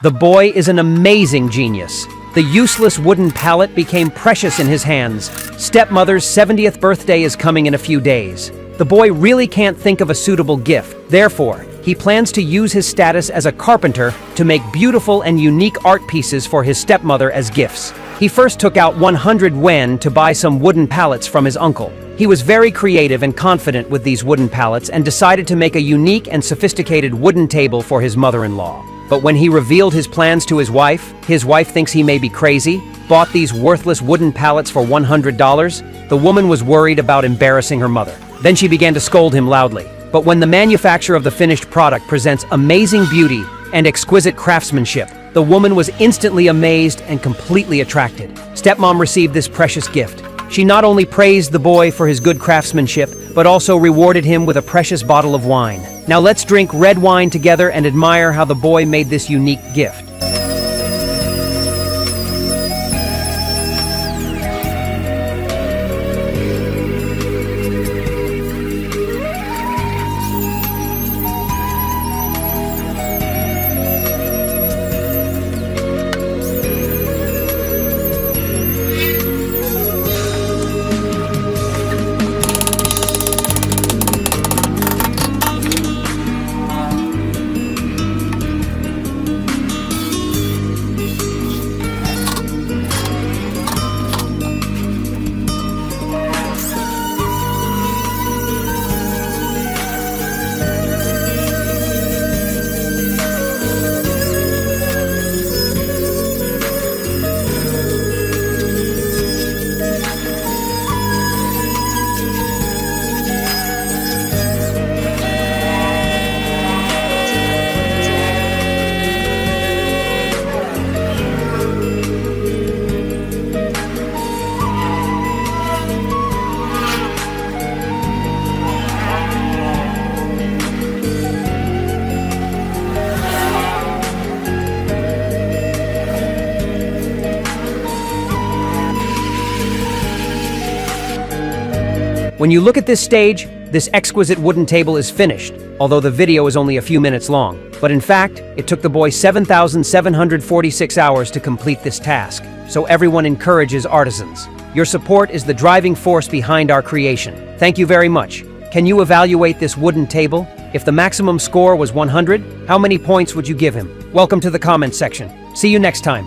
The boy is an amazing genius. The useless wooden pallet became precious in his hands. Stepmother's 70th birthday is coming in a few days. The boy really can't think of a suitable gift. Therefore, he plans to use his status as a carpenter to make beautiful and unique art pieces for his stepmother as gifts. He first took out 100 yen to buy some wooden pallets from his uncle. He was very creative and confident with these wooden pallets and decided to make a unique and sophisticated wooden table for his mother-in-law. But when he revealed his plans to his wife thinks he may be crazy, bought these worthless wooden pallets for $100. The woman was worried about embarrassing her mother. Then she began to scold him loudly. But when the manufacturer of the finished product presents amazing beauty and exquisite craftsmanship, the woman was instantly amazed and completely attracted. Stepmom received this precious gift. She not only praised the boy for his good craftsmanship, but also rewarded him with a precious bottle of wine. Now let's drink red wine together and admire how the boy made this unique gift. When you look at this stage, this exquisite wooden table is finished, although the video is only a few minutes long. But in fact, it took the boy 7,746 hours to complete this task, so everyone encourages artisans. Your support is the driving force behind our creation. Thank you very much. Can you evaluate this wooden table? If the maximum score was 100, how many points would you give him? Welcome to the comments section. See you next time.